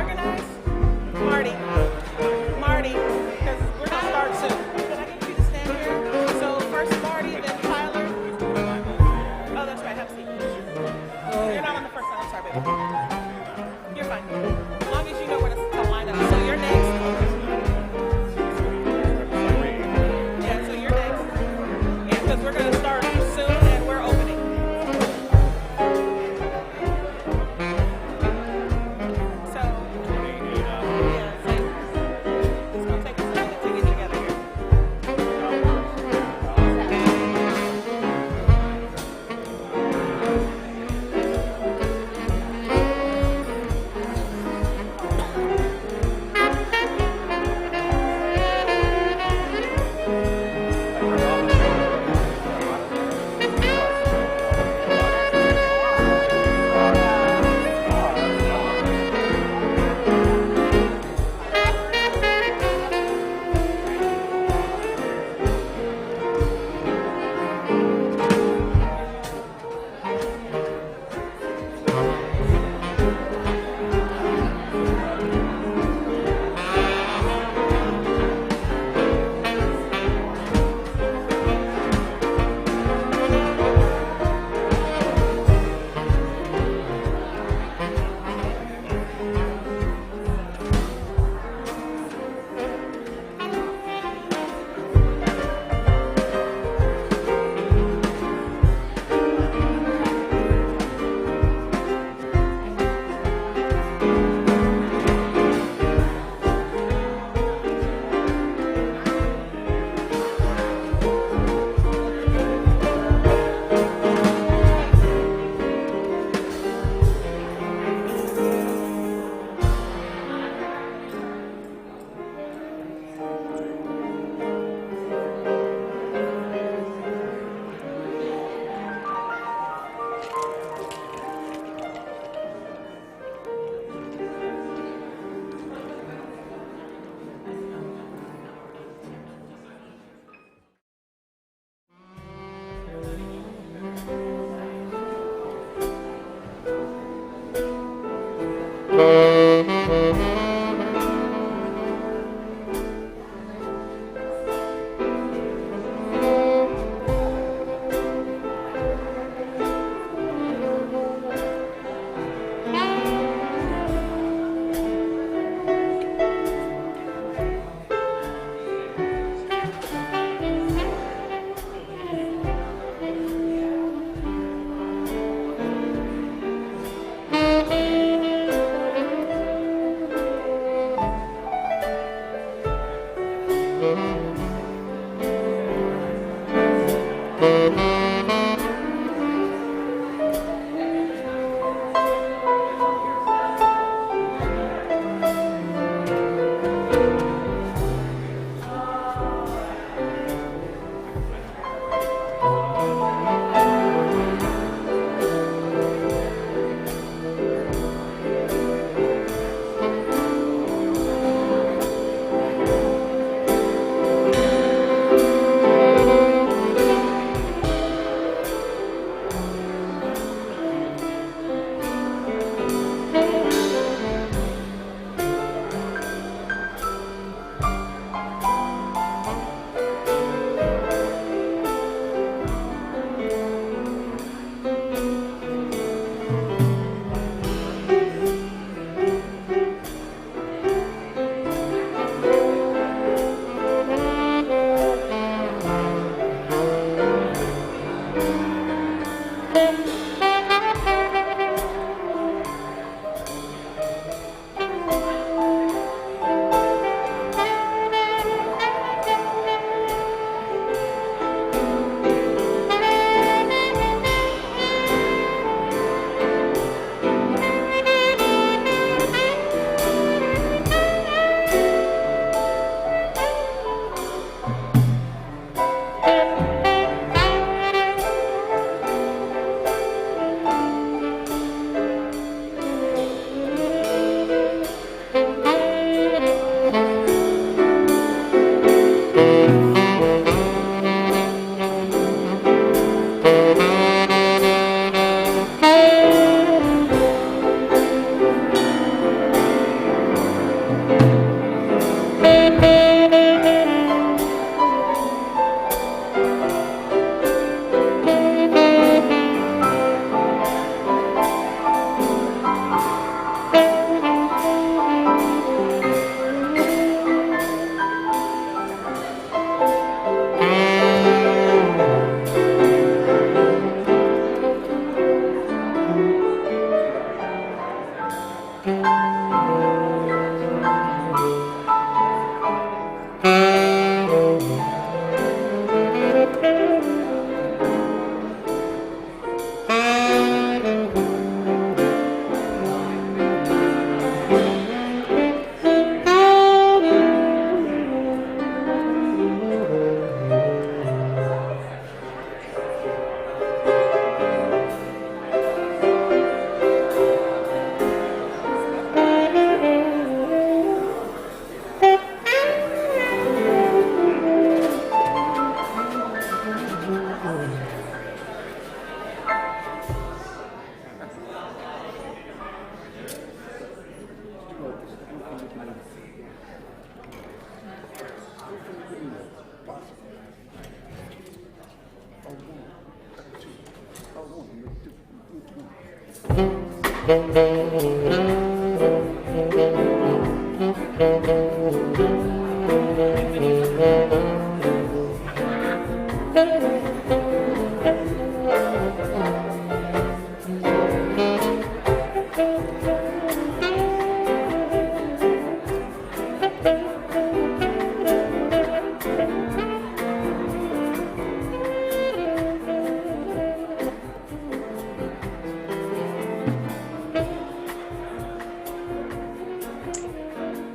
organize? Marty. Marty, because we're going to start soon. Can I get you to stand here? So first Marty, then Tyler. Oh, that's right. Have a seat. You're not on the first line. I'm sorry, baby. You're fine. As long as you know where to line up. So you're next. Yeah, so you're next. Yeah, because we're going to start soon and we're opening. So, yeah, so it's going to take us a minute to get together here.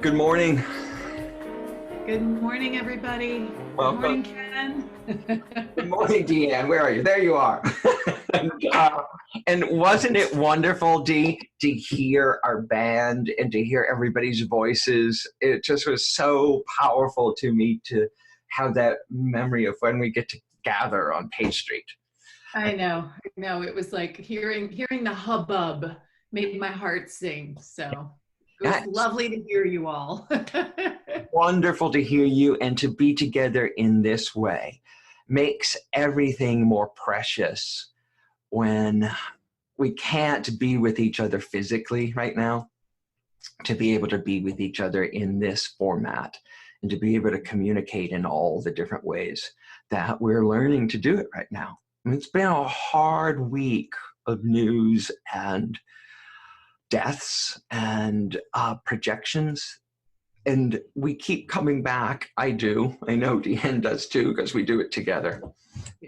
Good morning. Good morning, everybody. Welcome. Good morning, Ken. Good morning, Deanne. Where are you? There you are. And wasn't it wonderful, Dee, to hear our band and to hear everybody's voices? It just was so powerful to me to have that memory of when we get to gather on Page Street. I know. It was like hearing the hubbub made my heart sing. So it was lovely to hear you all. Wonderful to hear you and to be together in this way. Makes everything more precious when we can't be with each other physically right now, to be able to be with each other in this format and to be able to communicate in all the different ways that we're learning to do it right now. I mean, it's been a hard week of news and deaths and projections. And we keep coming back, I know Deanne does too, because we do it together,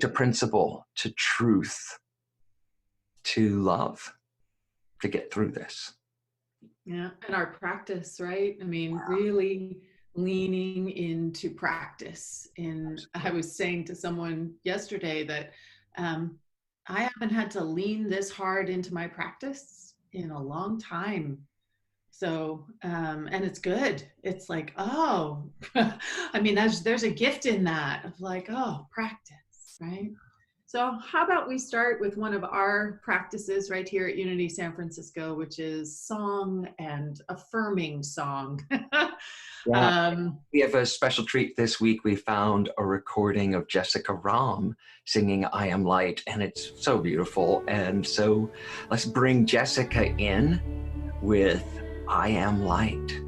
to principle, to truth, to love, to get through this. Yeah, and our practice, right? I mean, really leaning into practice. And I was saying to someone yesterday that I haven't had to lean this hard into my practice in a long time. So, and it's good. It's like, oh, I mean, there's a gift in that of like, oh, practice, right? So how about we start with one of our practices right here at Unity San Francisco, which is song and affirming song. We have a special treat this week. We found a recording of Jessica Rahm singing I Am Light, and it's so beautiful. And so let's bring Jessica in with I Am Light.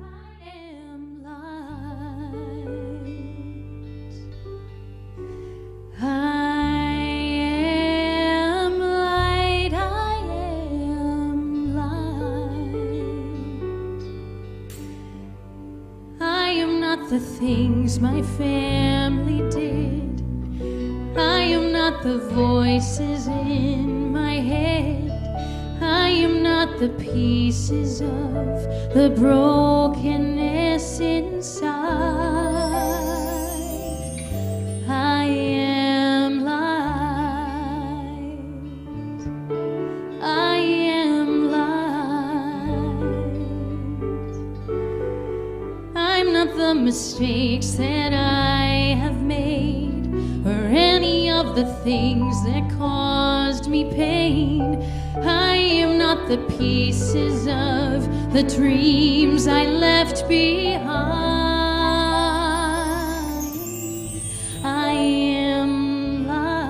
The things my family did, I am not the voices in my head, I am not the pieces of the brokenness inside. I am light, I am light. I'm not the mistakes that I have made, or any of the things that caused me pain. I am not the pieces of the dreams I left behind. I am light,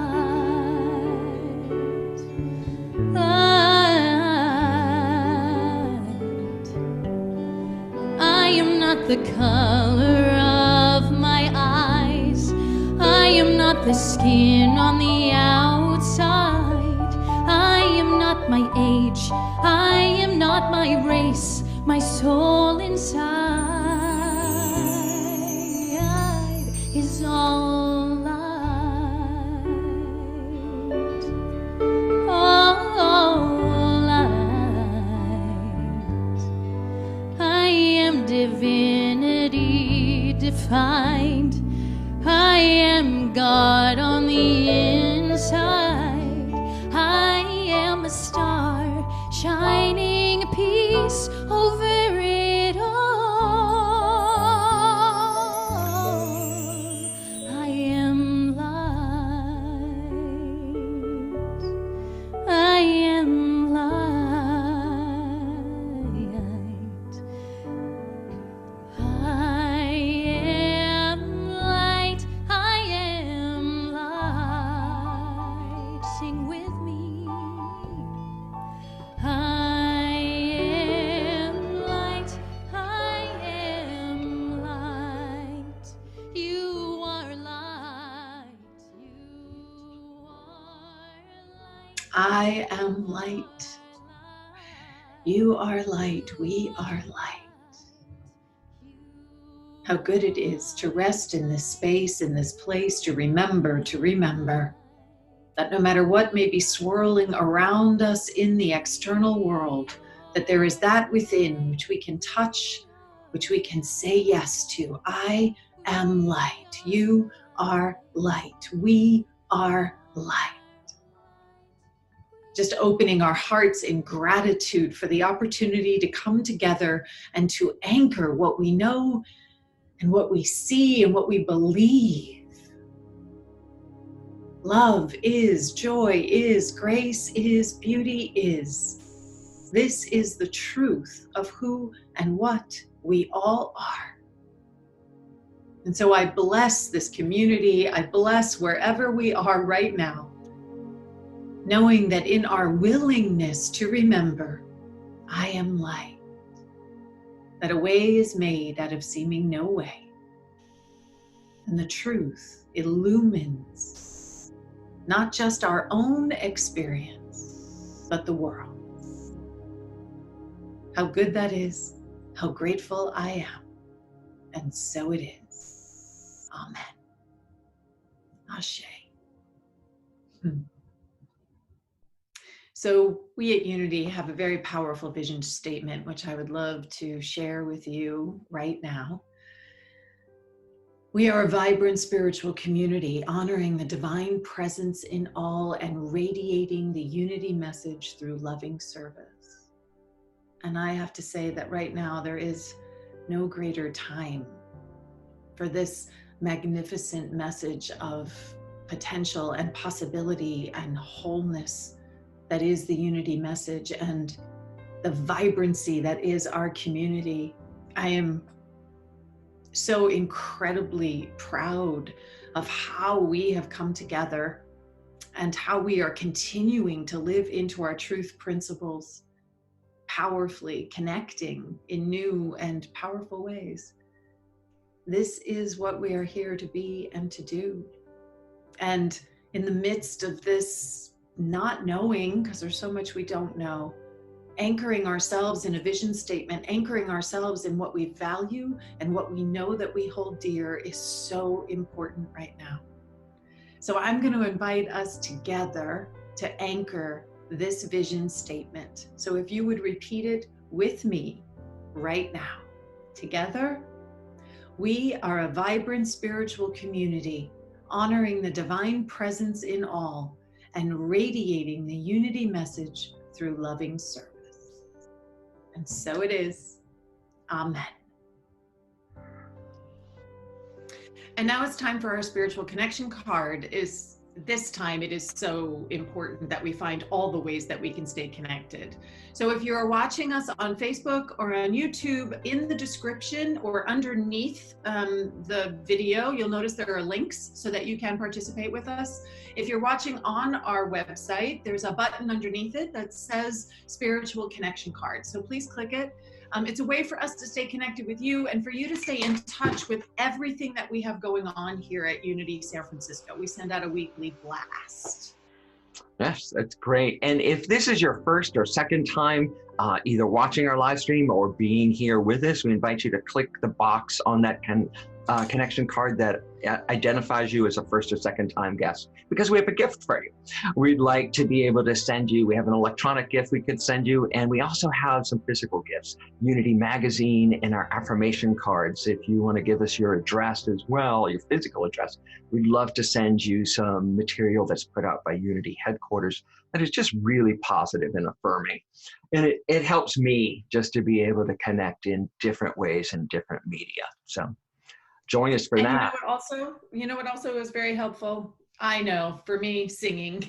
light. I am not the color of my eyes, I am not the skin on the outside, I am not my age, I am not my race, my soul inside is all light, all light. I am divinity defined. I am God on the inside. I am a star shining peace over it all. I am light. I am light. I am light. I am light. Sing with me. I am light. I am light. You are light. You are light. I am light. You are light. We are light. How good it is to rest in this space, in this place, to remember that no matter what may be swirling around us in the external world, that there is that within which we can touch, which we can say yes to. I am light. You are light. We are light. Just opening our hearts in gratitude for the opportunity to come together and to anchor what we know and what we see and what we believe. Love is, joy is, grace is, beauty is. This is the truth of who and what we all are. And so I bless this community. I bless wherever we are right now, knowing that in our willingness to remember, I am light, that a way is made out of seeming no way. And the truth illumines not just our own experience, but the world. How good that is, how grateful I am. And so it is. Amen. Ashe. So we at Unity have a very powerful vision statement, which I would love to share with you right now. We are a vibrant spiritual community, honoring the divine presence in all and radiating the unity message through loving service. And I have to say that right now there is no greater time for this magnificent message of potential and possibility and wholeness that is the unity message and the vibrancy that is our community. I am so incredibly proud of how we have come together and how we are continuing to live into our truth principles, powerfully connecting in new and powerful ways. This is what we are here to be and to do. And in the midst of this not knowing, because there's so much we don't know, anchoring ourselves in a vision statement, anchoring ourselves in what we value and what we know that we hold dear is so important right now. So I'm going to invite us together to anchor this vision statement. So if you would repeat it with me right now. Together, we are a vibrant spiritual community, honoring the divine presence in all and radiating the unity message through loving service. And so it is. Amen. And now it's time for our spiritual connection card. This time it is so important that we find all the ways that we can stay connected. So if you're watching us on Facebook or on YouTube, in the description or underneath the video, you'll notice there are links so that you can participate with us. If you're watching on our website, there's a button underneath it that says Spiritual Connection Card. So please click it. It's a way for us to stay connected with you and for you to stay in touch with everything that we have going on here at Unity San Francisco. We send out a weekly blast. Yes, that's great. And if this is your first or second time either watching our live stream or being here with us, we invite you to click the box on that connection card that identifies you as a first or second time guest, because we have a gift for you. We'd like to be able to send you, we have an electronic gift we could send you, and we also have some physical gifts, Unity Magazine and our affirmation cards. If you want to give us your address as well, your physical address, we'd love to send you some material that's put out by Unity headquarters that is just really positive and affirming. And it helps me just to be able to connect in different ways and different media. So join us for that. You know what also is very helpful? I know, for me, singing.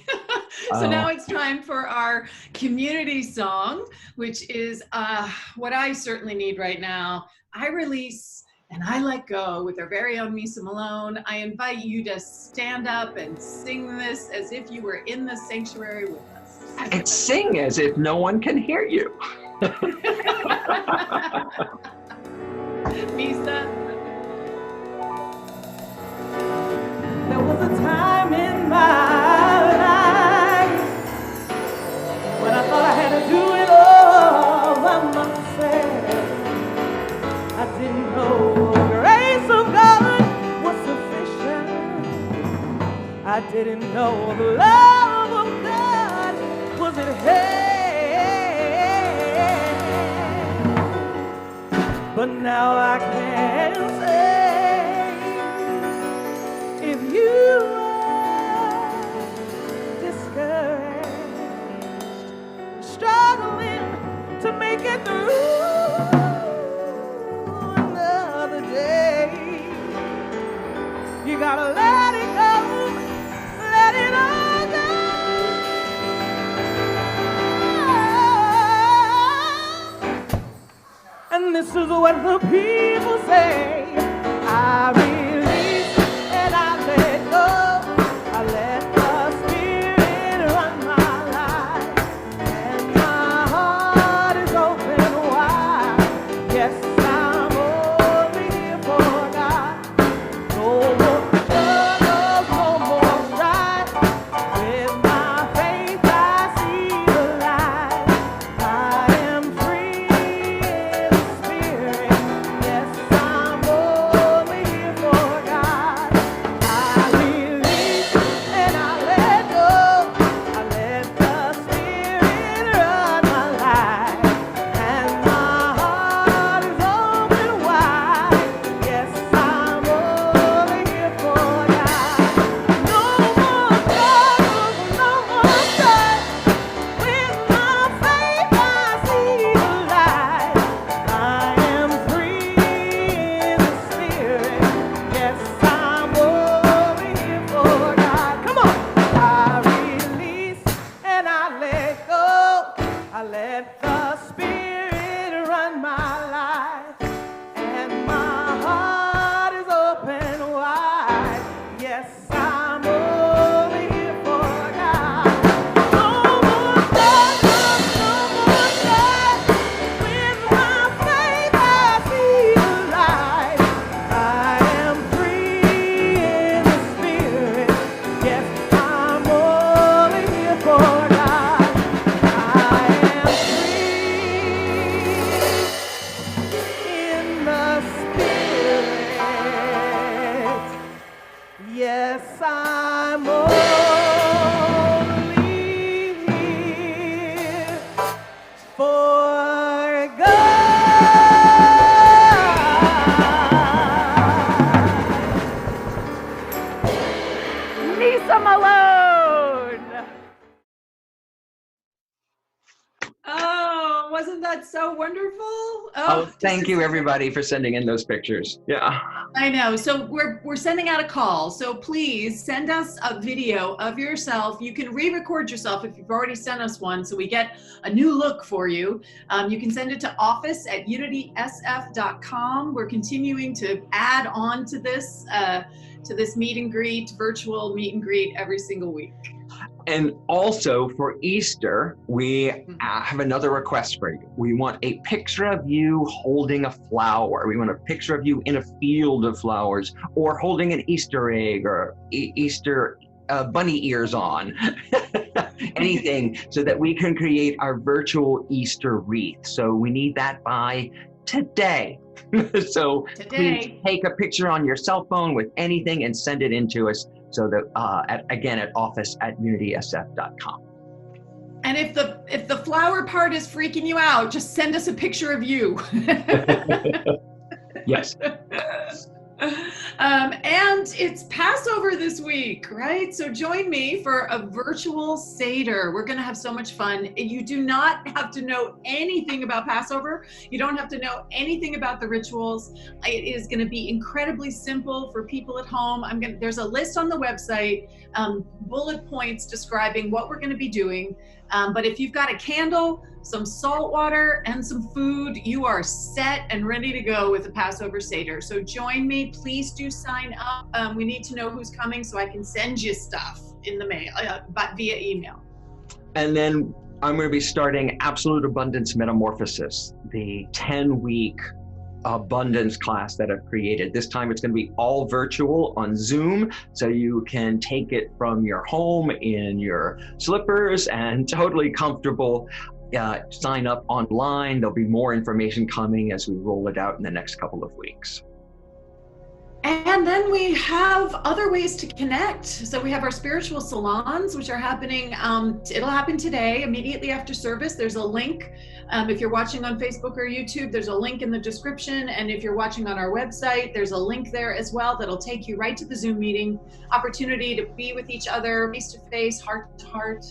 So now it's time for our community song, which is what I certainly need right now. I Release and I Let Go with our very own Misa Malone. I invite you to stand up and sing this as if you were in the sanctuary with us. And sing as if no one can hear you. Misa. There was a time in my life when I thought I had to do it all by myself. I didn't know the grace of God was sufficient. I didn't know the love of God was at hand. But now I can say, if you are discouraged, struggling to make it through another day, you gotta let it go, let it all go. And this is what the people say: I release and I let go. I let the Spirit run my life, and my heart is open wide. Yes, I'm only here for God. No more struggles, no more strife. With my faith, I see the light. I am free in the Spirit. Yes, I'm only here for God. I release and I let go. I let the Spirit run my life, and my heart is open wide. Yes, I'm only here for God. No more struggles, no more strife. With my faith, I see the light. I am free in the Spirit. Yes, I'm only here for God. Come on. I release and I let go. I let the Spirit run my life, and my heart is open wide. Yes, I'm only here for God. No more struggles, no more strife. With my faith, I see the light. I am free in the Spirit. Yes, I'm only here for God. I am free in the Spirit. Yes, I'm only here for God. Misa Malone. Oh, wasn't that so wonderful? Oh, thank you everybody for sending in those pictures. Yeah. I know. So we're sending out a call. So please send us a video of yourself. You can re-record yourself if you've already sent us one, so we get a new look for you. You can send it to office@unitysf.com. We're continuing to add on to this meet and greet, virtual meet and greet every single week. And also for Easter, we have another request for you. We want a picture of you holding a flower. We want a picture of you in a field of flowers, or holding an Easter egg, or Easter bunny ears on, anything, so that we can create our virtual Easter wreath. So we need that by today. So please take a picture on your cell phone with anything and send it in to us, so that at office@unitysf.com. And if the flower part is freaking you out, just send us a picture of you. Yes. And it's Passover this week, right? So join me for a virtual Seder. We're going to have so much fun. You do not have to know anything about Passover. You don't have to know anything about the rituals. It is going to be incredibly simple for people at home. There's a list on the website, bullet points describing what we're going to be doing. But if you've got a candle, some salt water, and some food, you are set and ready to go with the Passover Seder. So join me. Please do sign up. We need to know who's coming so I can send you stuff in the mail, via email. And then I'm going to be starting Absolute Abundance Metamorphosis, the 10-week abundance class that I've created. This time it's going to be all virtual on Zoom, so you can take it from your home in your slippers and totally comfortable. Sign up online. There'll be more information coming as we roll it out in the next couple of weeks. And then we have other ways to connect. So we have our spiritual salons, which are happening. It'll happen today, immediately after service. There's a link. If you're watching on Facebook or YouTube, there's a link in the description. And if you're watching on our website, there's a link there as well that'll take you right to the Zoom meeting. Opportunity to be with each other, face to face, heart to heart,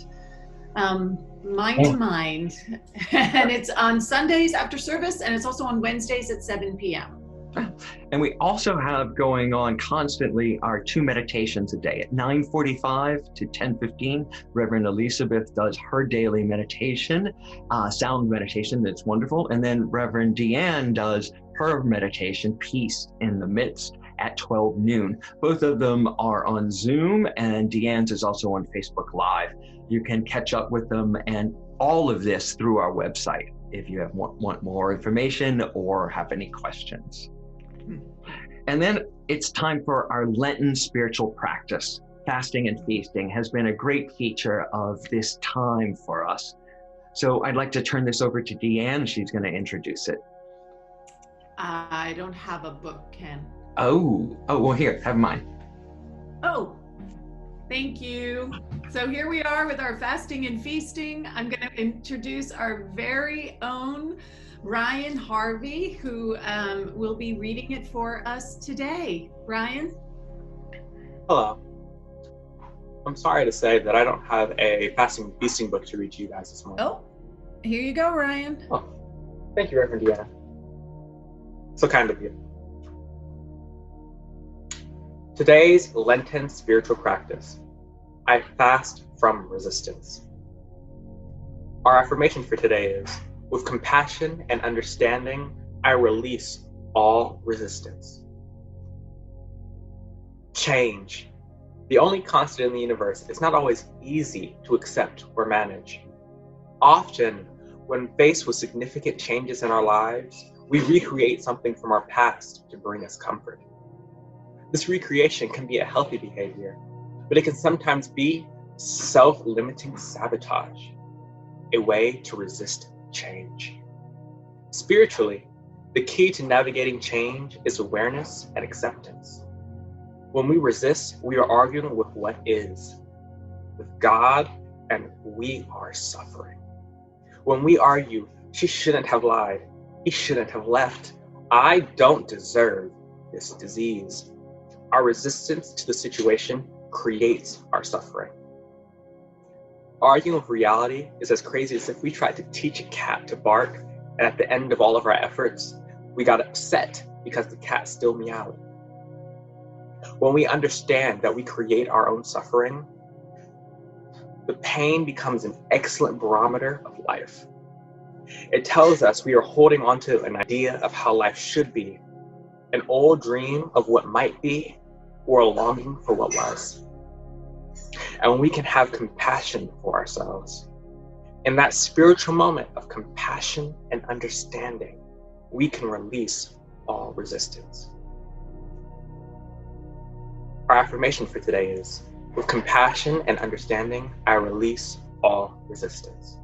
mind to mind. And it's on Sundays after service, and it's also on Wednesdays at 7 p.m. And we also have going on constantly our 2 meditations a day at 9:45 to 10:15. Reverend Elizabeth does her daily meditation, sound meditation. That's wonderful. And then Reverend Deanne does her meditation, Peace in the Midst, at 12 noon. Both of them are on Zoom, and Deanne's is also on Facebook Live. You can catch up with them and all of this through our website if you want more information or have any questions. And then it's time for our Lenten spiritual practice. Fasting and feasting has been a great feature of this time for us. So I'd like to turn this over to Deanne. She's going to introduce it. I don't have a book, Ken. Oh, well, here, have mine. Oh, thank you. So here we are with our fasting and feasting. I'm going to introduce our very own Ryan Harvey, who will be reading it for us today. Ryan? Hello. I'm sorry to say that I don't have a fasting and feasting book to read to you guys this morning. Oh, here you go, Ryan. Oh, thank you, Reverend Deanna. So kind of you. Today's Lenten spiritual practice. I fast from resistance. Our affirmation for today is, with compassion and understanding, I release all resistance. Change. The only constant in the universe is not always easy to accept or manage. Often, when faced with significant changes in our lives, we recreate something from our past to bring us comfort. This recreation can be a healthy behavior, but it can sometimes be self-limiting sabotage, a way to resist change. Spiritually, the key to navigating change is awareness and acceptance. When we resist, we are arguing with what is, with God, and we are suffering. When we argue, she shouldn't have lied, he shouldn't have left, I don't deserve this disease, our resistance to the situation creates our suffering. Arguing with reality is as crazy as if we tried to teach a cat to bark, and at the end of all of our efforts, we got upset because the cat still meowed. When we understand that we create our own suffering, the pain becomes an excellent barometer of life. It tells us we are holding on to an idea of how life should be, an old dream of what might be, or a longing for what was. And we can have compassion for ourselves. In that spiritual moment of compassion and understanding, we can release all resistance. Our affirmation for today is, With compassion and understanding, I release all resistance.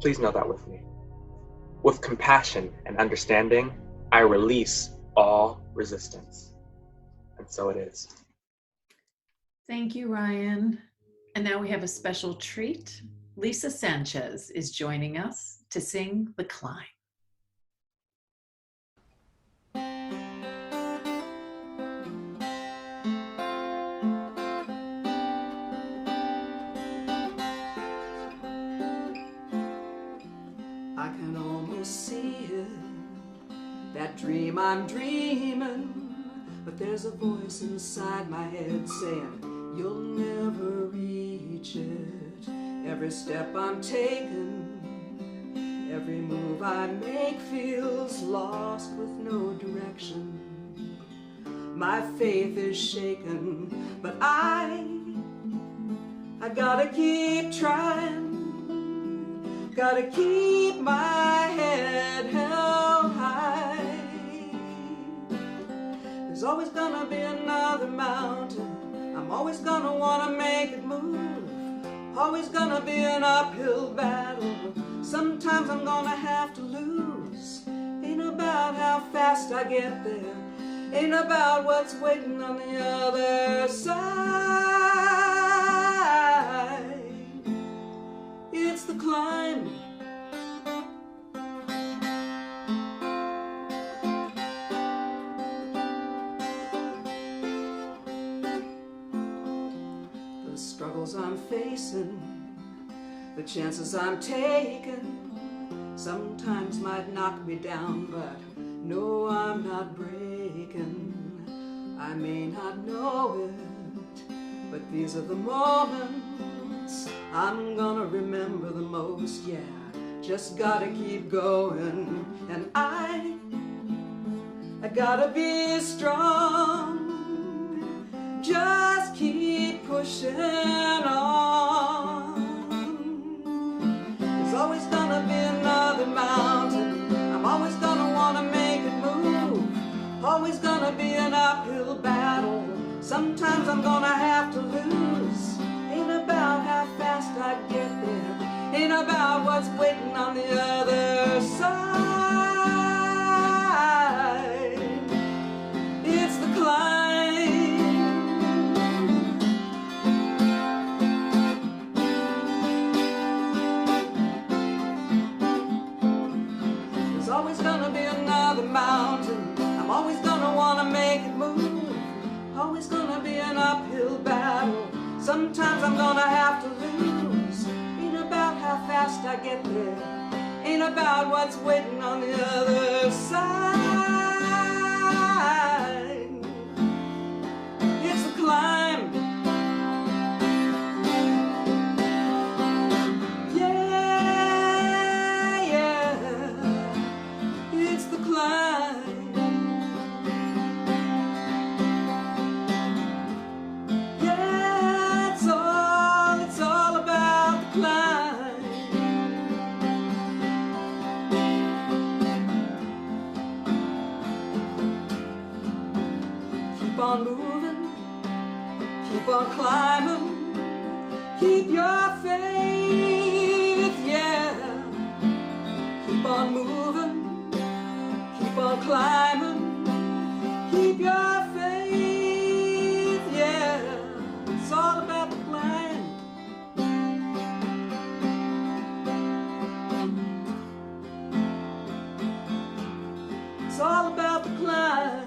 Please know that with me. With compassion and understanding, I release all resistance. And so it is. Thank you, Ryan. And now we have a special treat. Lisa Sanchez is joining us to sing The Climb. I can almost see it, that dream I'm dreaming, but there's a voice inside my head saying, you'll never reach it. Every step I'm taking, every move I make feels lost with no direction. My faith is shaken, but I gotta keep trying. Gotta keep my head held high. There's always gonna be another mountain. I'm always gonna wanna make it move. Always gonna be an uphill battle. Sometimes I'm gonna have to lose. Ain't about how fast I get there. Ain't about what's waiting on the other side. It's the climb. The struggles I'm facing, the chances I'm taking, sometimes might knock me down, but no, I'm not breaking. I may not know it, but these are the moments I'm gonna remember the most, yeah. Just gotta keep going, and I gotta be strong. Just keep pushing on. There's always gonna be another mountain. I'm always gonna wanna make it move. Always gonna be an uphill battle. Sometimes I'm gonna have to lose. Ain't about how fast I get there. Ain't about what's waiting on the other side. It's the climb. There's always gonna be another mountain. I'm always gonna wanna make it move. Always gonna be an uphill battle. Sometimes I'm gonna have to lose. Ain't about how fast I get there. Ain't about what's waiting on the other side. It's the climb. Yeah, yeah. It's the climb. Keep on moving, keep on climbing, keep your faith, yeah. Keep on moving, keep on climbing, keep your faith, yeah. It's all about the climb. It's all about the climb.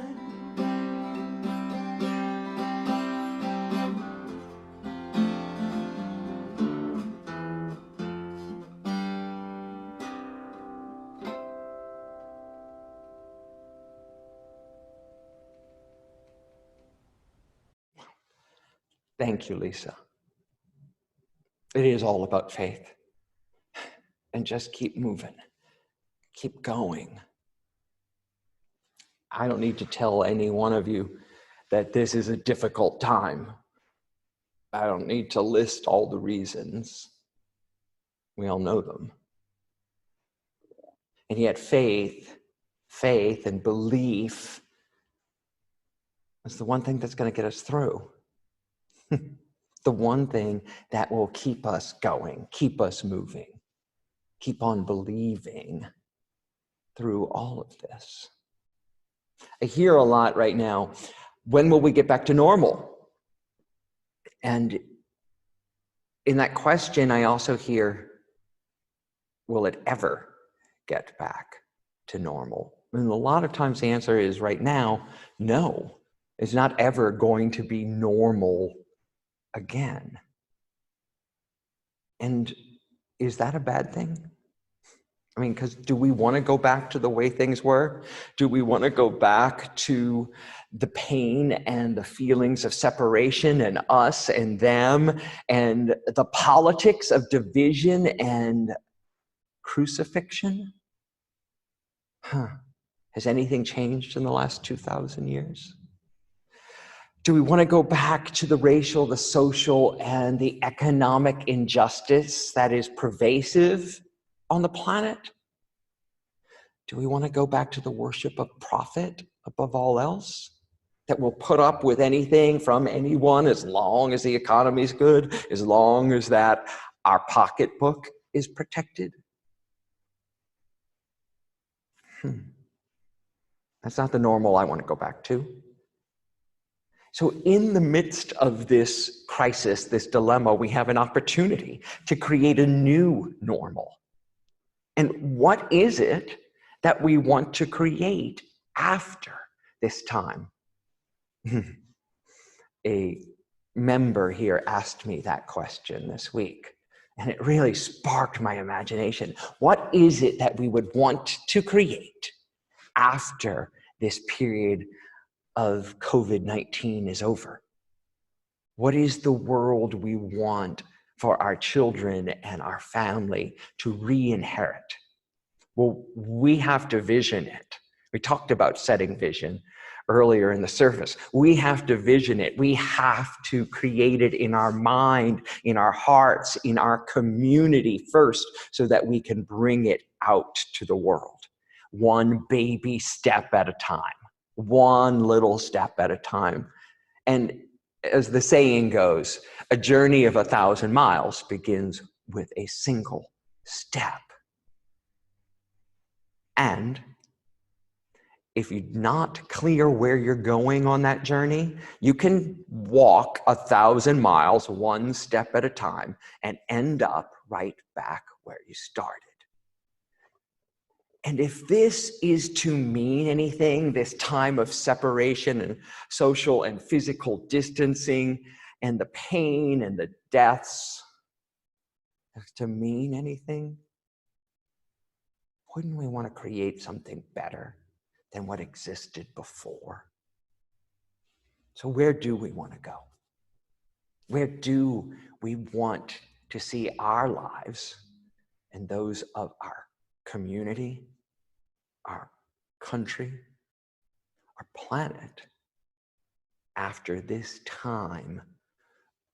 Thank you, Lisa. It is all about faith. And just keep moving. Keep going. I don't need to tell any one of you that this is a difficult time. I don't need to list all the reasons. We all know them. And yet faith and belief is the one thing that's going to get us through. the one thing that will keep us going, keep us moving, keep on believing through all of this. I hear a lot right now, when will we get back to normal? And in that question, I also hear, will it ever get back to normal? And a lot of times the answer is right now, no, it's not ever going to be normal again. And is that a bad thing? I mean, because do we want to go back to the way things were? Do we want to go back to the pain and the feelings of separation and us and them and the politics of division and crucifixion? Has anything changed in the last 2,000 years? Do we want to go back to the racial, the social, and the economic injustice that is pervasive on the planet? Do we want to go back to the worship of profit above all else? That will put up with anything from anyone as long as the economy is good, as long as that our pocketbook is protected? That's not the normal I want to go back to. So in the midst of this crisis, this dilemma, we have an opportunity to create a new normal. And what is it that we want to create after this time? A member here asked me that question this week, and it really sparked my imagination. What is it that we would want to create after this period of COVID-19 is over? What is the world we want for our children and our family to re-inherit? Well, we have to vision it. We talked about setting vision earlier in the service. We have to vision it. We have to create it in our mind, in our hearts, in our community first, so that we can bring it out to the world. One baby step at a time. One little step at a time. And as the saying goes, a journey of 1,000 miles begins with a single step. And if you're not clear where you're going on that journey, you can walk 1,000 miles, one step at a time, and end up right back where you started. And if this is to mean anything, this time of separation and social and physical distancing and the pain and the deaths, to mean anything, wouldn't we want to create something better than what existed before? So where do we want to go? Where do we want to see our lives and those of our community, our country, our planet after this time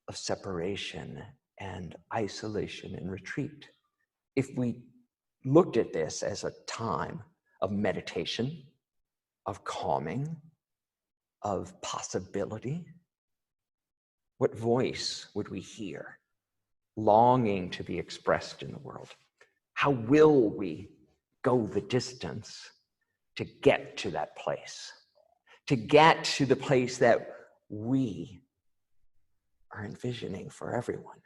of separation and isolation and retreat? If we looked at this as a time of meditation, of calming, of possibility, what voice would we hear, longing to be expressed in the world? How will we go the distance to get to that place? To get to the place that we are envisioning for everyone.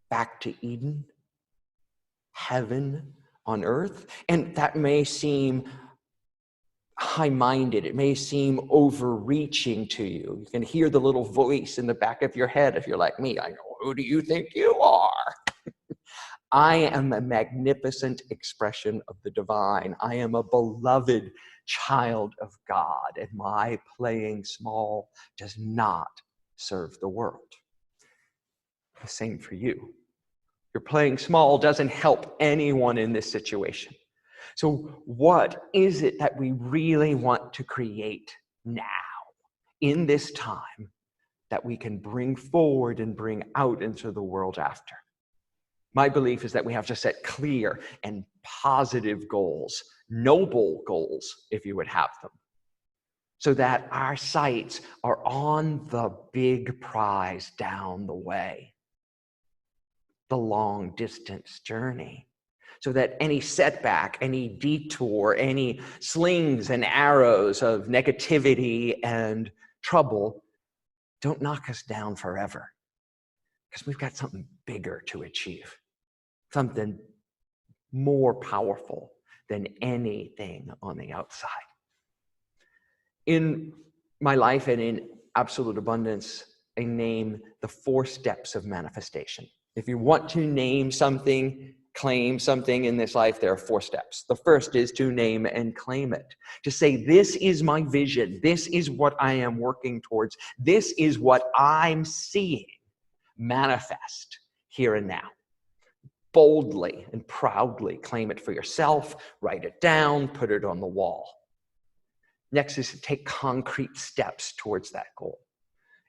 Back to Eden, heaven on earth. And that may seem high-minded. It may seem overreaching to you. You can hear the little voice in the back of your head if you're like me. I know, who do you think you are? I am a magnificent expression of the divine. I am a beloved child of God, and my playing small does not serve the world. The same for you. Your playing small doesn't help anyone in this situation. So what is it that we really want to create now, in this time, that we can bring forward and bring out into the world after? My belief is that we have to set clear and positive goals, noble goals, if you would have them. so that our sights are on the big prize down the way, the long distance journey, so that any setback, any detour, any slings and arrows of negativity and trouble don't knock us down forever, because we've got something bigger to achieve, something more powerful than anything on the outside. In my life and in absolute abundance, I name the 4 steps of manifestation. If you want to name something, claim something in this life, there are 4 steps. The first is to name and claim it. To say, this is my vision. This is what I am working towards. This is what I'm seeing manifest here and now. Boldly and proudly claim it for yourself, write it down, put it on the wall. Next is to take concrete steps towards that goal.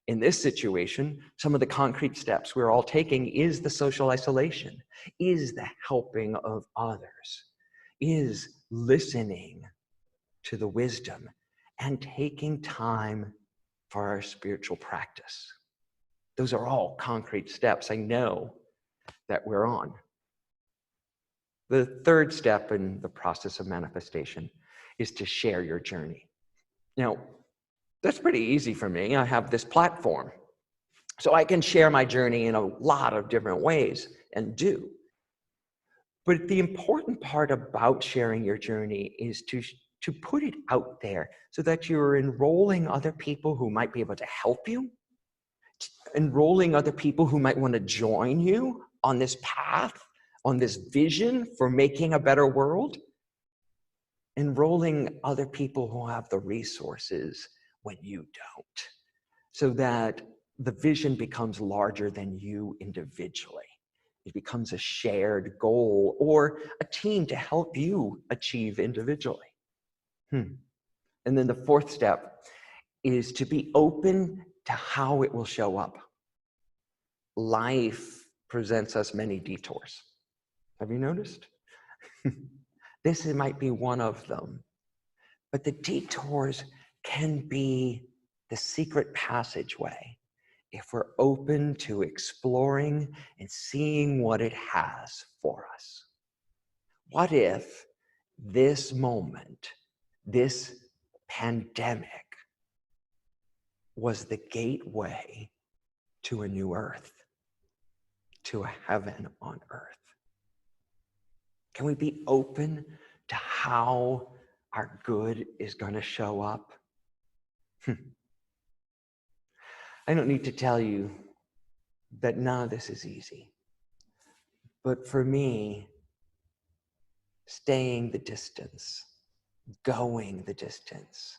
In this situation, some of the concrete steps we're all taking is the social isolation, is the helping of others, is listening to the wisdom and taking time for our spiritual practice. Those are all concrete steps I know that we're on. The third step in the process of manifestation is to share your journey. Now, that's pretty easy for me. I have this platform, so I can share my journey in a lot of different ways and do. But the important part about sharing your journey is to put it out there so that you're enrolling other people who might be able to help you, enrolling other people who might want to join you on this path, on this vision for making a better world, enrolling other people who have the resources when you don't, so that the vision becomes larger than you individually. It becomes a shared goal or a team to help you achieve individually. And then the fourth step is to be open to how it will show up. Life presents us many detours. Have you noticed? This might be one of them. But the detours can be the secret passageway if we're open to exploring and seeing what it has for us. What if this moment, this pandemic, was the gateway to a new earth, to a heaven on earth? Can we be open to how our good is going to show up? I don't need to tell you that none of this is easy. But for me, staying the distance, going the distance,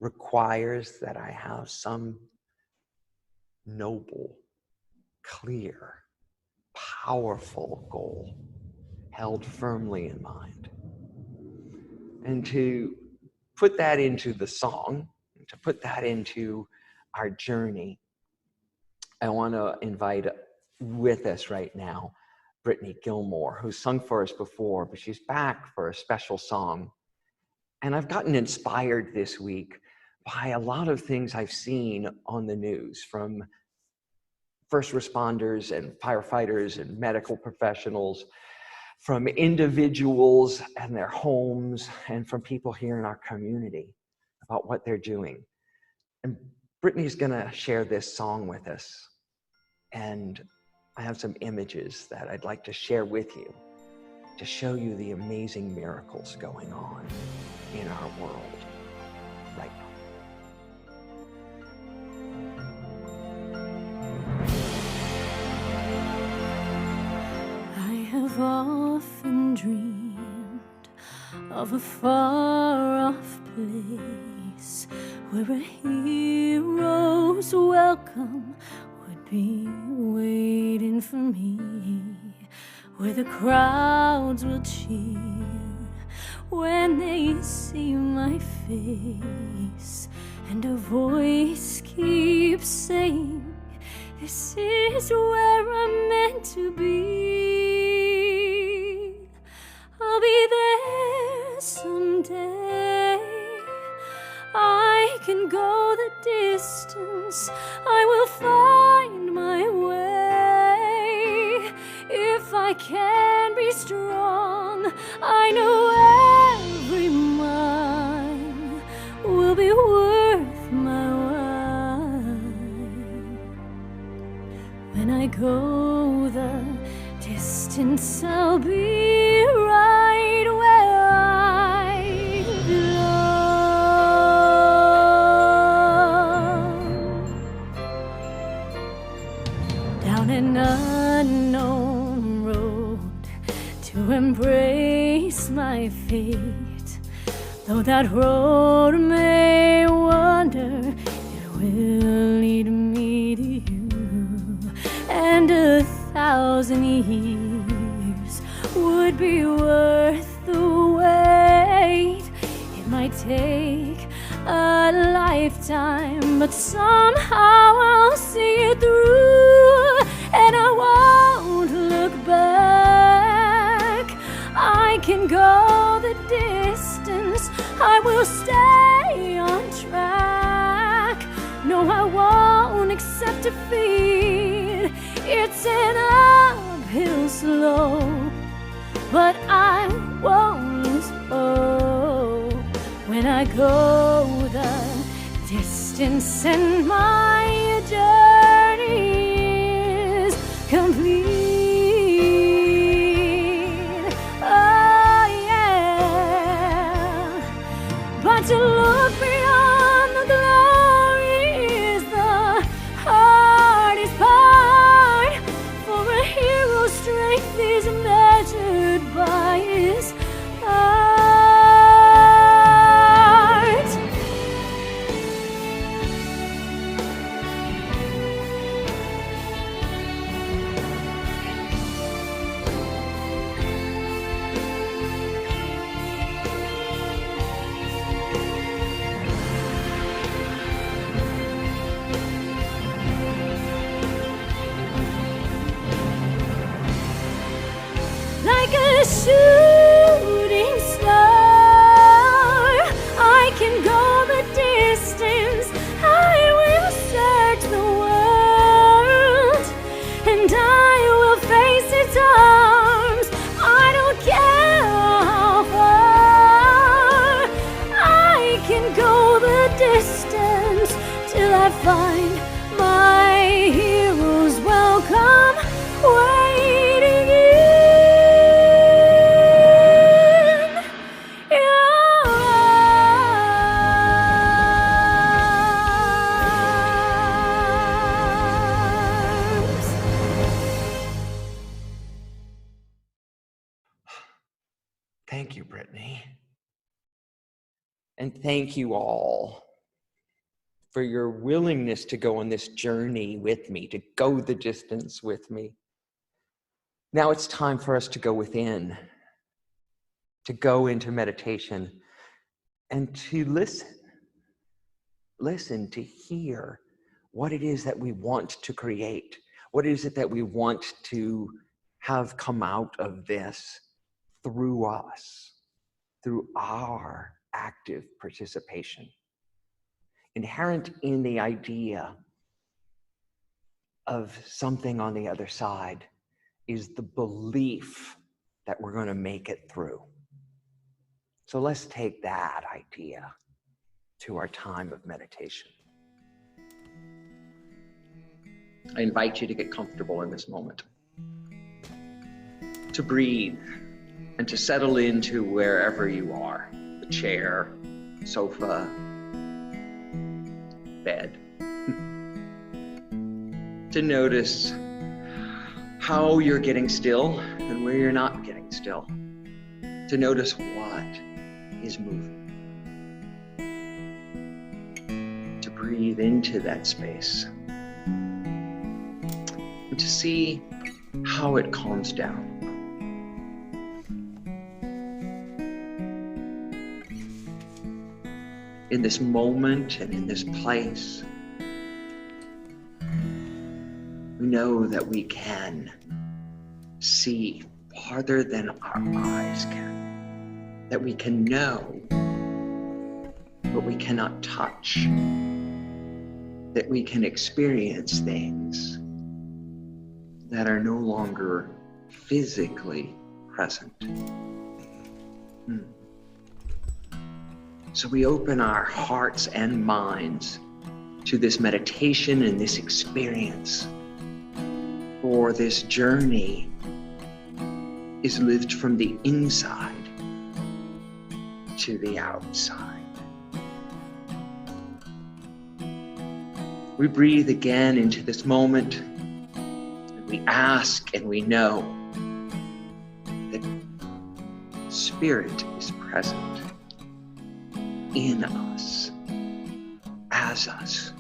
requires that I have some noble, clear, powerful goal held firmly in mind. And to put that into the song, to put that into our journey, I want to invite with us right now Brittany Gilmore, who's sung for us before, but she's back for a special song. And I've gotten inspired this week by a lot of things I've seen on the news from first responders and firefighters and medical professionals, from individuals and their homes, and from people here in our community about what they're doing. And Brittany's gonna share this song with us. And I have some images that I'd like to share with you to show you the amazing miracles going on in our world right now. I have often dreamed of a far-off place where a hero's welcome would be waiting for me, where the crowds will cheer when they see my face, and a voice keeps saying, this is where I'm meant to be. I'll be there someday. can go the distance, I will find my way. If I can be strong, I know every mile will be worth my while. When I go the distance, I'll be right where I belong. Down an unknown road to embrace my fate. Though that road may wander, it will lead me to you. And 1,000 years would be worth the wait. It might take a lifetime, but somehow I'll see it through, and I won't look back. I can go the distance, I will stay on track. No, I won't accept defeat. It's an uphill slope, but I won't lose hope. When I go the distance and my journey is complete. Oh yeah, but to look beyond the glory is the hardest part. For a hero's strength is measured by his heart. Like a shooting star, I can go the distance, I will search the world, and I will face its arms. I don't care how far, I can go the distance till I find my hero's welcome waiting in your arms. Thank you, Brittany. And thank you all for your willingness to go on this journey with me, to go the distance with me. Now it's time for us to go within, to go into meditation and to listen to hear what it is that we want to create. What is it that we want to have come out of this through us, through our active participation? Inherent in the idea of something on the other side is the belief that we're going to make it through. So let's take that idea to our time of meditation. I invite you to get comfortable in this moment, to breathe and to settle into wherever you are, the chair, sofa, bed. To notice how you're getting still and where you're not getting still. To notice what is moving. To breathe into that space. And to see how it calms down. In this moment and in this place, we know that we can see farther than our eyes can. That we can know but we cannot touch, that we can experience things that are no longer physically present. So we open our hearts and minds to this meditation and this experience, for this journey is lived from the inside to the outside. We breathe again into this moment. We ask and we know that Spirit is present in us, as us,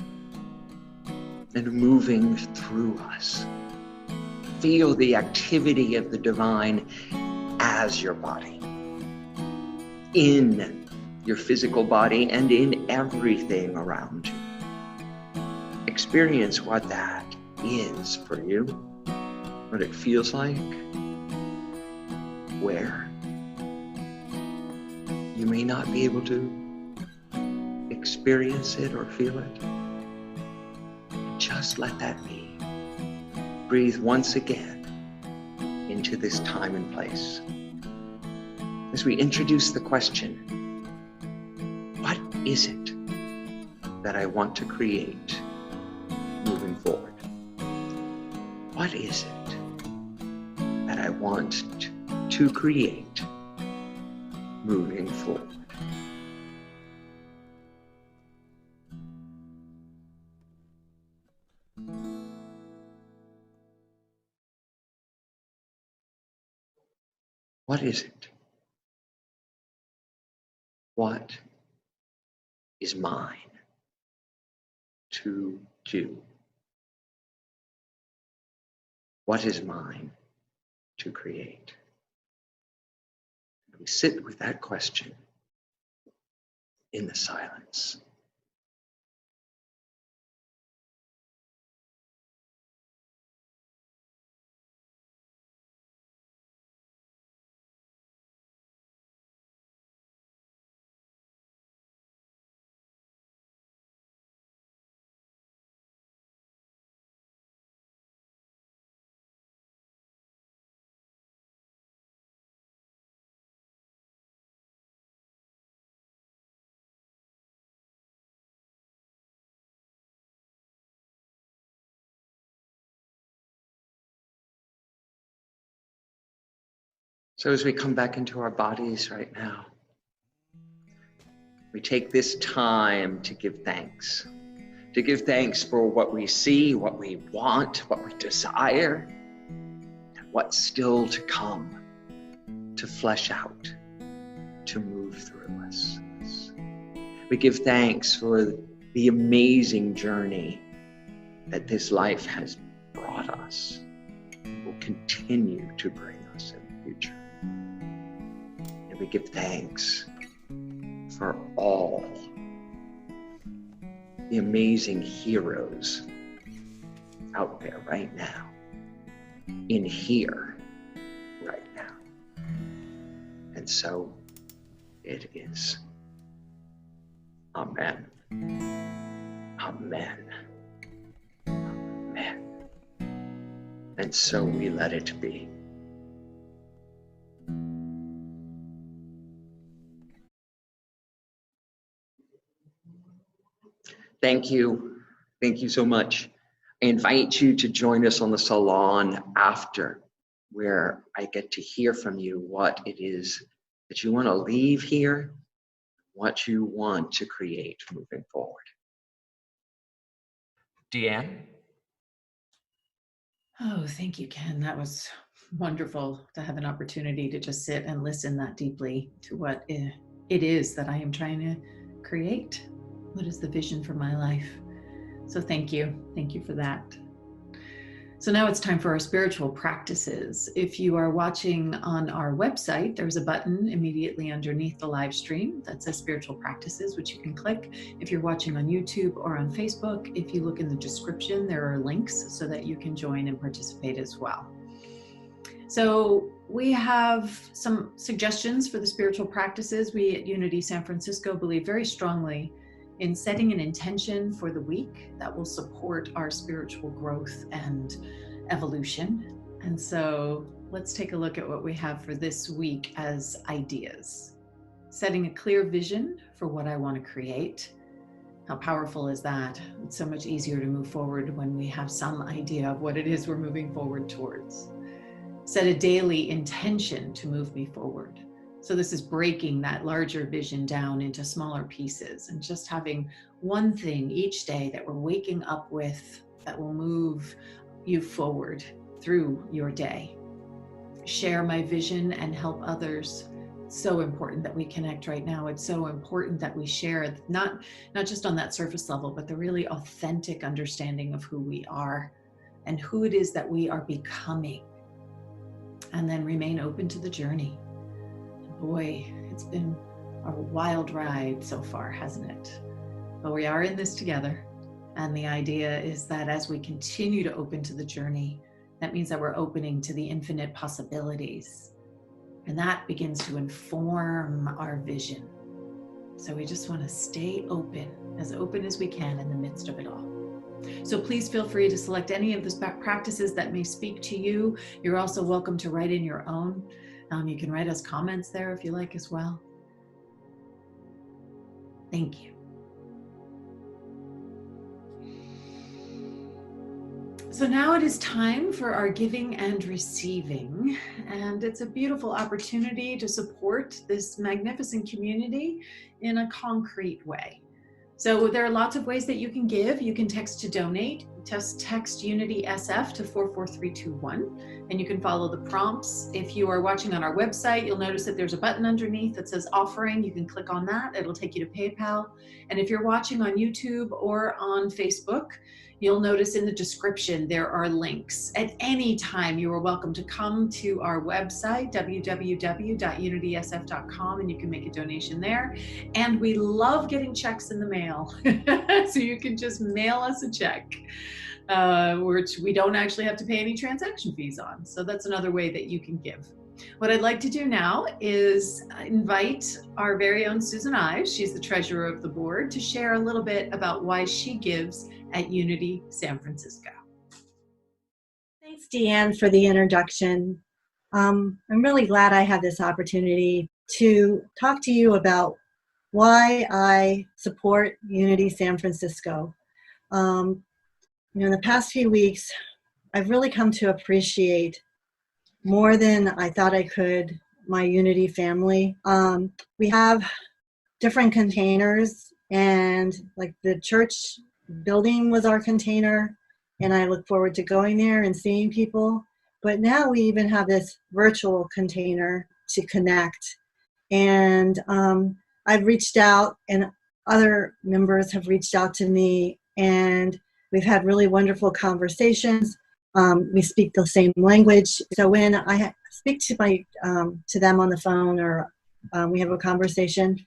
and moving through us. Feel the activity of the divine as your body, in your physical body and in everything around you. Experience what that is for you, what it feels like, where. You may not be able to experience it or feel it. Just let that be. Breathe once again into this time and place. As we introduce the question, what is it that I want to create moving forward? What is it that I want to create moving forward? What is it? What is mine to do? What is mine to create? We sit with that question in the silence. So as we come back into our bodies right now, we take this time to give thanks for what we see, what we want, what we desire, and what's still to come, to flesh out, to move through us. We give thanks for the amazing journey that this life has brought us, and will continue to bring us in the future. And we give thanks for all the amazing heroes out there right now, in here right now. And so it is. Amen. Amen. Amen. And so we let it be. Thank you. Thank you so much. I invite you to join us on the salon after, where I get to hear from you what it is that you want to leave here, what you want to create moving forward. Deanne? Oh, thank you, Ken. That was wonderful to have an opportunity to just sit and listen that deeply to what it is that I am trying to create. What is the vision for my life? So thank you. Thank you for that. So now it's time for our spiritual practices. If you are watching on our website, there's a button immediately underneath the live stream that says spiritual practices, which you can click. If you're watching on YouTube or on Facebook, if you look in the description, there are links so that you can join and participate as well. So we have some suggestions for the spiritual practices. We at Unity San Francisco believe very strongly in setting an intention for the week that will support our spiritual growth and evolution. And so let's take a look at what we have for this week as ideas. Setting a clear vision for what I want to create. How powerful is that? It's so much easier to move forward when we have some idea of what it is we're moving forward towards. Set a daily intention to move me forward. So this is breaking that larger vision down into smaller pieces and just having one thing each day that we're waking up with that will move you forward through your day. Share my vision and help others. It's so important that we connect right now. It's so important that we share, not just on that surface level, but the really authentic understanding of who we are and who it is that we are becoming. And then remain open to the journey. Boy, it's been a wild ride so far, hasn't it? But we are in this together. And the idea is that as we continue to open to the journey, that means that we're opening to the infinite possibilities. And that begins to inform our vision. So we just want to stay open as we can in the midst of it all. So please feel free to select any of the practices that may speak to you. You're also welcome to write in your own. You can write us comments there if you like as well. Thank you. So now it is time for our giving and receiving, and it's a beautiful opportunity to support this magnificent community in a concrete way. So there are lots of ways that you can give. You can text to donate, text Unity SF to 44321, and you can follow the prompts. If you are watching on our website, you'll notice that there's a button underneath that says offering. You can click on that. It'll take you to PayPal. And if you're watching on YouTube or on Facebook, you'll notice in the description there are links. At any time, you are welcome to come to our website, www.unitysf.com, and you can make a donation there. And we love getting checks in the mail. So you can just mail us a check, which we don't actually have to pay any transaction fees on. So that's another way that you can give. What I'd like to do now is invite our very own Susan Ives, she's the treasurer of the board, to share a little bit about why she gives at Unity San Francisco. Thanks, Deanne, for the introduction. I'm really glad I have this opportunity to talk to you about why I support Unity San Francisco. In the past few weeks, I've really come to appreciate more than I thought I could my Unity family. We have different containers, and like the church building was our container, and I look forward to going there and seeing people. But now we even have this virtual container to connect. And I've reached out, and other members have reached out to me, and we've had really wonderful conversations. We speak the same language. So when I speak to them on the phone, or we have a conversation,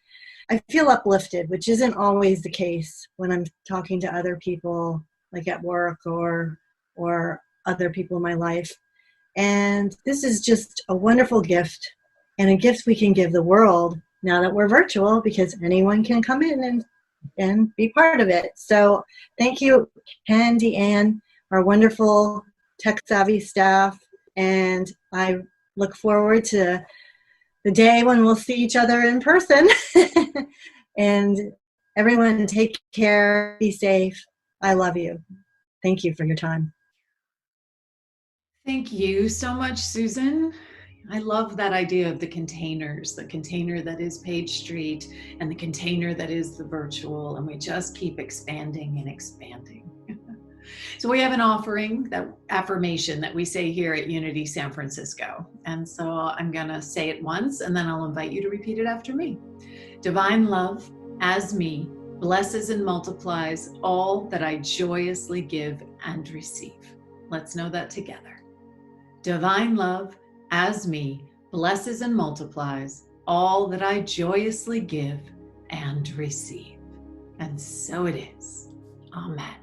I feel uplifted, which isn't always the case when I'm talking to other people, like at work or other people in my life. And this is just a wonderful gift, and a gift we can give the world now that we're virtual, because anyone can come in and be part of it. So thank you, Ken, Deanne, our wonderful tech-savvy staff, and I look forward to the day when we'll see each other in person. And everyone, take care, be safe. I love you. Thank you for your time. Thank you so much, Susan. I love that idea of the containers, the container that is Page Street and the container that is the virtual, and we just keep expanding and expanding. So we have an offering, that affirmation that we say here at Unity San Francisco. And so I'm gonna say it once, and then I'll invite you to repeat it after me. Divine love, as me, blesses and multiplies all that I joyously give and receive. Let's know that together. Divine love, as me, blesses and multiplies all that I joyously give and receive. And so it is. Amen.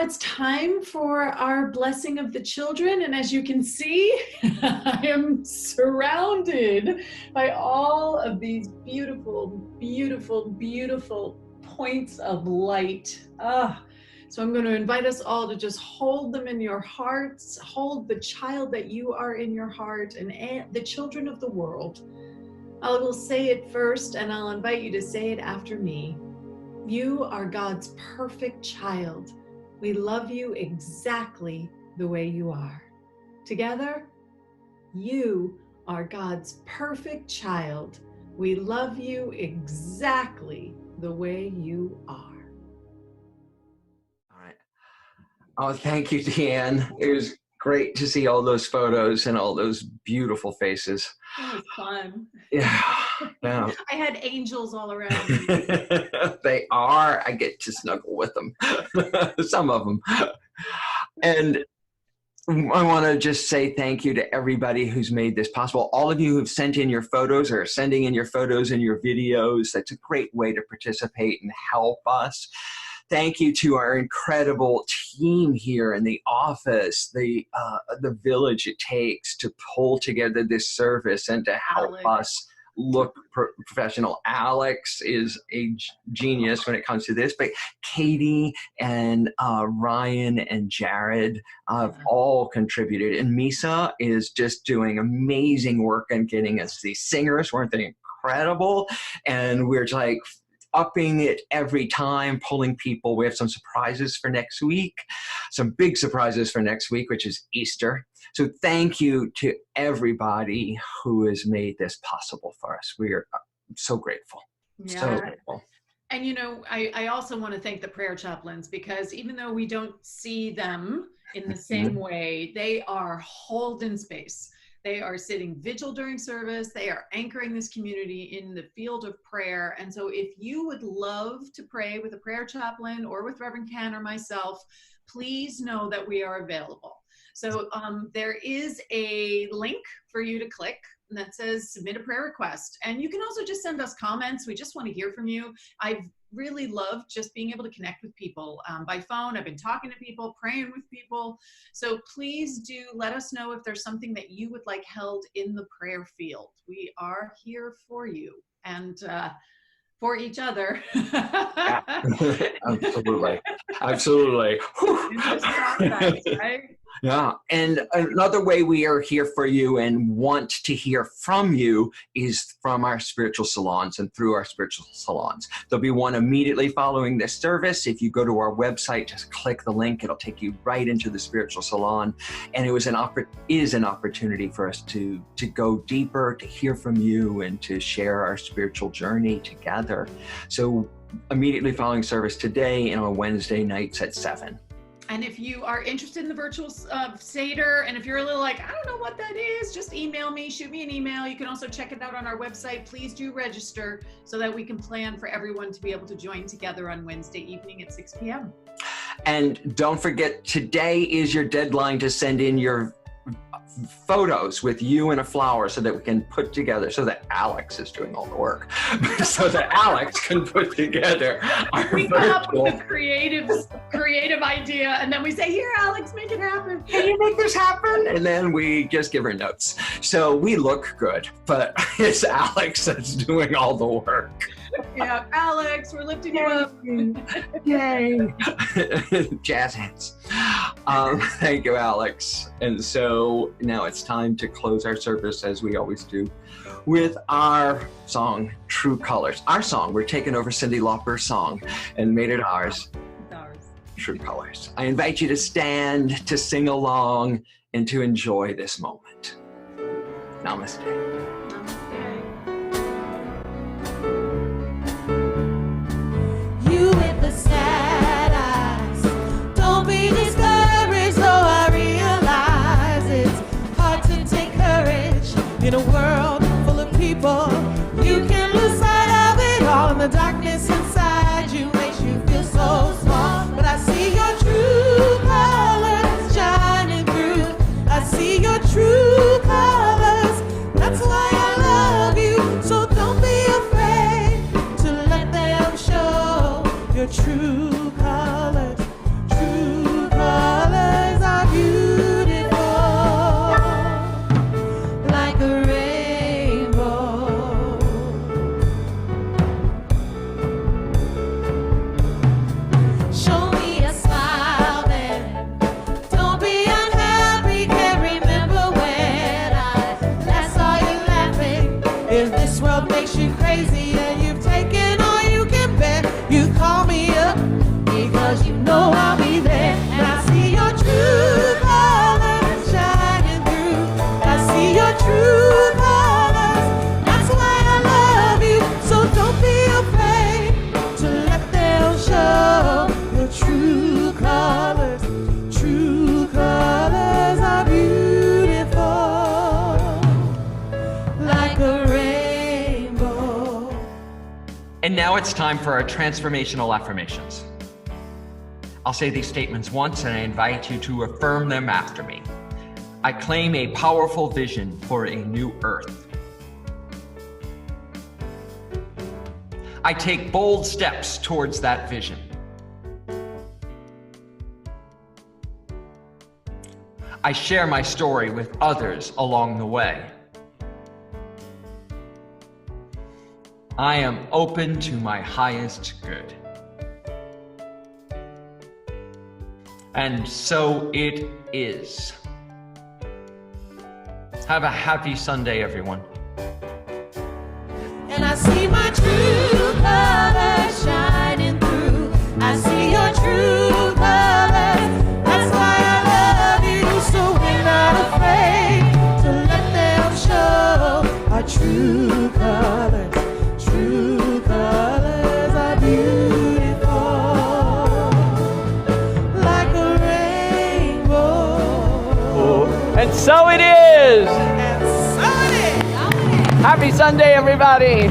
it's time for our blessing of the children. And as you can see, I am surrounded by all of these beautiful, beautiful, beautiful points of light. So I'm going to invite us all to just hold them in your hearts, hold the child that you are in your heart, and the children of the world. I will say it first, and I'll invite you to say it after me. You are God's perfect child. We love you exactly the way you are. Together, you are God's perfect child. We love you exactly the way you are. All right. Oh, thank you, Deanne. It was great to see all those photos and all those beautiful faces. It was fun. Yeah. Yeah. I had angels all around me. They are. I get to snuggle with them. Some of them. And I want to just say thank you to everybody who's made this possible. All of you who've sent in your photos or are sending in your photos and your videos. That's a great way to participate and help us. Thank you to our incredible team here in the office, the village it takes to pull together this service and to help us look professional. Alex is a genius when it comes to this, but Katie and Ryan and Jared have all contributed. And Misa is just doing amazing work and getting us these singers. Weren't they incredible? And we're like upping it every time, pulling people. We have some surprises for next week, some big surprises for next week, which is Easter. So thank you to everybody who has made this possible for us. We are so grateful. Yeah. So grateful. And you know, I also want to thank the prayer chaplains, because even though we don't see them in the same way, they are holding space. They are sitting vigil during service. They are anchoring this community in the field of prayer. And so if you would love to pray with a prayer chaplain or with Reverend Ken or myself, please know that we are available. So there is a link for you to click that says submit a prayer request. And you can also just send us comments. We just want to hear from you. I've really loved just being able to connect with people by phone. I've been talking to people, praying with people. So please do let us know if there's something that you would like held in the prayer field. We are here for you and for each other. Yeah. Absolutely. Absolutely. In this process, right? Yeah. And another way we are here for you and want to hear from you is from our spiritual salons and through our spiritual salons. There'll be one immediately following this service. If you go to our website, just click the link. It'll take you right into the spiritual salon. And it was an opportunity for us to go deeper, to hear from you, and to share our spiritual journey together. So immediately following service today and on Wednesday nights at 7. And if you are interested in the virtual Seder, and if you're a little like, I don't know what that is, just email me, shoot me an email. You can also check it out on our website. Please do register so that we can plan for everyone to be able to join together on Wednesday evening at 6 p.m. And don't forget, today is your deadline to send in your photos with you and a flower so that we can put together, so that Alex is doing all the work, so that Alex can put together our We come up virtual. with a creative idea, and then we say, here, Alex, make it happen. Can you make this happen? And then we just give her notes. So we look good, but it's Alex that's doing all the work. Yeah, Alex, we're lifting you up. Yay. Jazz hands. Thank you, Alex. And so now it's time to close our service, as we always do, with our song, True Colors. Our song, we're taking over Cyndi Lauper's song and made it ours. It's ours. True Colors. I invite you to stand, to sing along, and to enjoy this moment. Namaste. You with the sad eyes, don't be discouraged, though I realize it's hard to take courage in a world full of people. You can lose sight of it all, and the darkness inside you makes you feel so small. But I see your true colors shining through. I see your true colors. That's why I love you. So don't be afraid to let them show your true colors, true crazy and you've taken all you can bear, you call me up because you know I'll be there. And I see your true colors shining through. I see your true colors. That's why I love you. So don't be afraid to let them show your true colors. True colors are beautiful, like a rainbow. And now it's time for our transformational affirmations. I'll say these statements once and I invite you to affirm them after me. I claim a powerful vision for a new earth. I take bold steps towards that vision. I share my story with others along the way. I am open to my highest good. And so it is. Have a happy Sunday, everyone. And I see my true colors shining through. I see your true colors. That's why I love you. So we're not afraid to let them show our true colors. True colors are beautiful, like a rainbow. And so it is. And so it is. Happy Sunday, everybody.